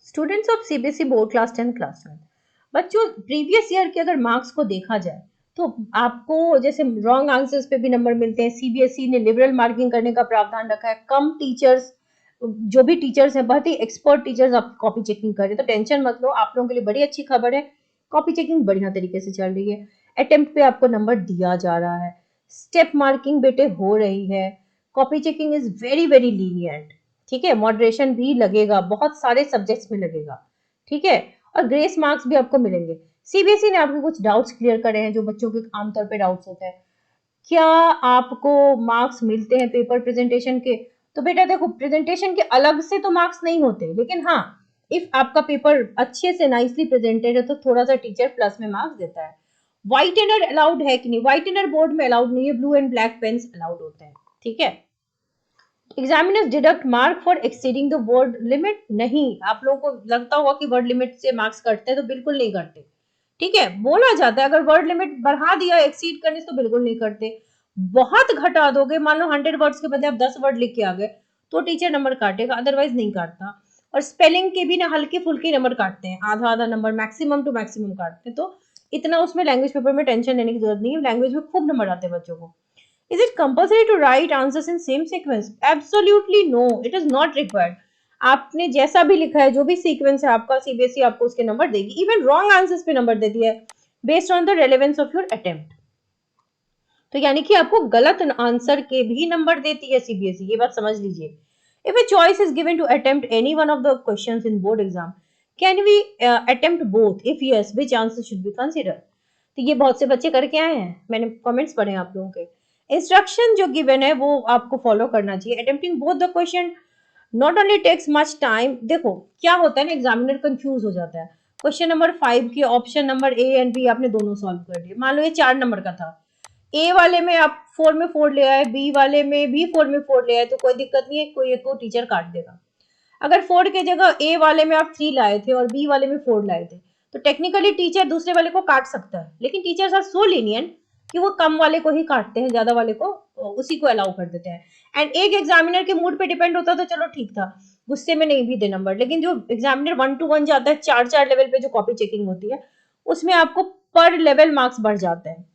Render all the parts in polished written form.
Students of CBSE board class 10 class 12, बच्चों previous year के अगर मार्क्स को देखा जाए तो आपको जैसे रॉन्ग आंसर्स पे भी नंबर मिलते हैं। सीबीएसई ने लिबरल मार्किंग करने का प्रावधान रखा है। कम टीचर्स, जो भी टीचर्स हैं बहुत ही एक्सपर्ट टीचर्स आप कॉपी चेकिंग कर रहे हैं, तो टेंशन मत लो, आप लोगों के लिए बड़ी अच्छी खबर है। कॉपी चेकिंग बढ़िया तरीके से चल रही है। अटेम्प्ट पे आपको नंबर दिया जा रहा है। स्टेप मार्किंग बेटे हो रही है। Copy checking is very very lenient. ठीक है, मॉडरेशन भी लगेगा, बहुत सारे सब्जेक्ट्स में लगेगा। ठीक है, और ग्रेस मार्क्स भी आपको मिलेंगे। सीबीएसई ने आपके कुछ डाउट्स क्लियर करे हैं जो बच्चों के आमतौर पे डाउट्स होते हैं। क्या आपको मार्क्स मिलते हैं पेपर प्रेजेंटेशन के? तो बेटा देखो, प्रेजेंटेशन के अलग से तो मार्क्स नहीं होते, लेकिन हाँ, इफ आपका पेपर अच्छे से नाइसली प्रेजेंटेड है तो थोड़ा सा टीचर प्लस में मार्क्स देता है। व्हाइट इनर अलाउड है कि नहीं? व्हाइट इनर बोर्ड में अलाउड नहीं है, blue and black pens allowed होते हैं। ठीक है। Examiners deduct mark for exceeding the word limit? नहीं। आप लोगों को लगता होगा कि वर्ड लिमिट से मार्क्स कटते हैं, तो बिल्कुल नहीं करते। ठीक है, बोला जाता है अगर वर्ड लिमिट बढ़ा दिया एक्सीड करने से तो बिल्कुल नहीं करते। बहुत घटा दोगे, मान लो 100 वर्ड्स के बदले आप 10 वर्ड लिख के आ गए तो टीचर नंबर काटेगा, अदरवाइज नहीं काटता। और स्पेलिंग के भी ना हल्के फुल्के नंबर काटते हैं, आधा आधा नंबर, मैक्सिमम टू मैक्सिमम काटते हैं। तो इतना उसमें लैंग्वेज पेपर में टेंशन लेने की जरूरत नहीं है, लैंग्वेज में खूब नंबर आते हैं बच्चों को। Is it compulsory to write answers in same sequence? Absolutely no, it is not required. आपने जैसा भी लिखा है, जो भी सीक्वेंस है आपका, सीबीएसई आपको उसके नंबर देगी। इवन रॉन्ग आंसर्स पे नंबर देती है based on the relevance of your attempt. तो यानी कि आपको गलत आंसर के भी नंबर देती है सीबीएसई, ये बात समझ लीजिए। If a choice is given to attempt any one of the questions in board exam, can we attempt both? If yes, which answer should be considered? तो ये बहुत से बच्चे करके आए हैं, मैंने कमेंट्स पढ़े आप लोगों के। इंस्ट्रक्शन जो गिवन है वो आपको फॉलो करना चाहिए। Attempting both the question not only takes much time. देखो क्या होता है ना, एग्जामिनर कंफ्यूज हो जाता है। क्वेश्चन नंबर 5 के option number A and B आपने दोनों सॉल्व कर दिए। मान लो ये 4 नंबर का था, ए वाले में आप 4 में 4 ले आए, बी वाले में भी 4 में 4 ले आए, तो कोई दिक्कत नहीं है, कोई एक को टीचर काट देगा। अगर 4 के जगह ए वाले में आप 3 लाए थे और बी वाले में 4 लाए थे, तो टेक्निकली टीचर दूसरे वाले को काट सकता है, लेकिन टीचर्स आर सो लीनियंट कि वो कम वाले को ही काटते हैं, ज्यादा वाले को उसी को अलाउ कर देते हैं। एंड एक एग्जामिनर के मूड पे डिपेंड होता तो चलो ठीक था, गुस्से में नहीं भी दे नंबर, लेकिन जो एग्जामिनर 1 to 1 जाता है, 4 लेवल पे जो कॉपी चेकिंग होती है, उसमें आपको पर लेवल मार्क्स बढ़ जाते हैं।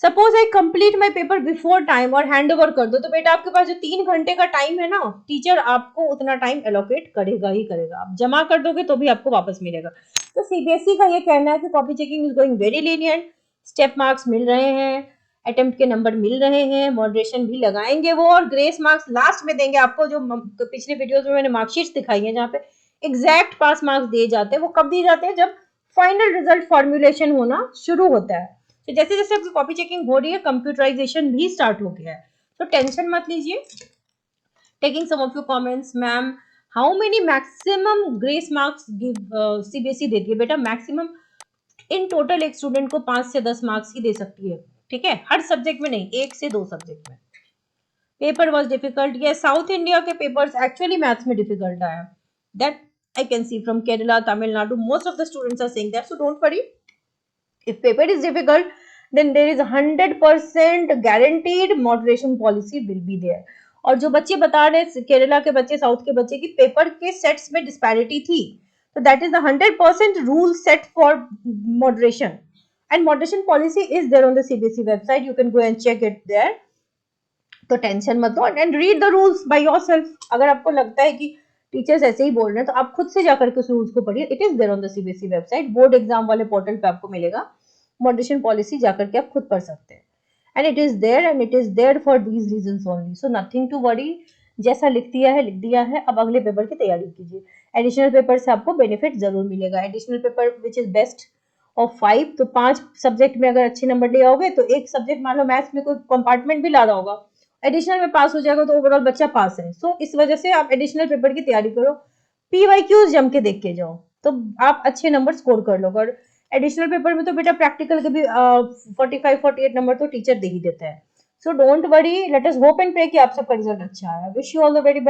Suppose I complete my paper before time और हैंड ओवर कर दो, तो बेटा आपके पास जो 3 घंटे का टाइम है ना, टीचर आपको उतना टाइम एलोकेट करेगा ही करेगा। आप जमा कर दोगे तो भी आपको वापस मिलेगा। तो सीबीएसई का ये कहना है कि copy checking is going very lenient, step marks मिल रहे हैं, अटेम्प्ट के नंबर मिल रहे हैं, मॉडरेशन भी लगाएंगे वो, और ग्रेस मार्क्स लास्ट में देंगे आपको। जो पिछले वीडियोस में मैंने मार्कशीट दिखाई है जहाँ पे एग्जैक्ट पास मार्क्स दिए जाते हैं, वो कब दिए जाते हैं? जब फाइनल रिजल्ट फॉर्मुलेशन होना शुरू होता है। तो जैसे जैसे आपकी कॉपी चेकिंग हो रही है, कंप्यूटराइजेशन भी स्टार्ट हो गया है, तो टेंशन मत लीजिए। Taking some of your comments, ma'am how many maximum grace marks CBSE देती है? बेटा मैक्सिमम इन टोटल एक स्टूडेंट को 5 से 10 मार्क्स ही दे सकती है। ठीक है, हर सब्जेक्ट में नहीं, 1 से 2 सब्जेक्ट में। पेपर वॉज डिफिकल्ट, ये साउथ इंडिया के पेपर्स एक्चुअली मैथ्स में डिफिकल्ट आया, that I can see from Kerala, Tamil Nadu, most of the students are saying that, so don't worry. If paper is difficult, then there is 100% guaranteed moderation policy will be there. और जो बच्चे बता रहे केरला के बच्चे, south के बच्चे की पेपर के सेट्स में डिस्पैरिटी थी, तो that is the 100% rule set for moderation, and moderation policy is there on the CBSE website, you can go and check it there. तो टेंशन मत लो and read the rules by yourself. अगर आपको लगता है कि टीचर्स ऐसे ही बोल रहे हैं तो आप खुद से जाकर के उस रूल्स को पढ़िए। It is there on the CBSE website, board exam वाले पोर्टल पे आपको मिलेगा। मॉडरेशन पॉलिसी जाकर के आप खुद पढ़ सकते हैं, and it is there, and it is there for these reasons only, so nothing to worry. जैसा लिख दिया है लिख दिया है, अब अगले पेपर की तैयारी कीजिए। एडिशनल पेपर से आपको बेनिफिट जरूर मिलेगा। Additional paper which is best of 5, तो 5 सब्जेक्ट में अगर अच्छे नंबर ले आओगे तो एक सब्जेक्ट मान लो मैथ्स में कोई कंपार्टमेंट भी ला रहा होगा, एडिशनल में पास हो जाएगा, तो ओवरऑल बच्चा पास है। सो इस वजह से आप एडिशनल पेपर की तैयारी करो, पीवाईक्यूज जम के देख के जाओ, तो आप अच्छे नंबर स्कोर कर लो। और एडिशनल पेपर में तो बेटा प्रैक्टिकल के भी 45-48 नंबर तो टीचर दे ही देता है। So don't worry, let us hope and pray कि आप सबका रिजल्ट अच्छा आया। Wish you all the very best.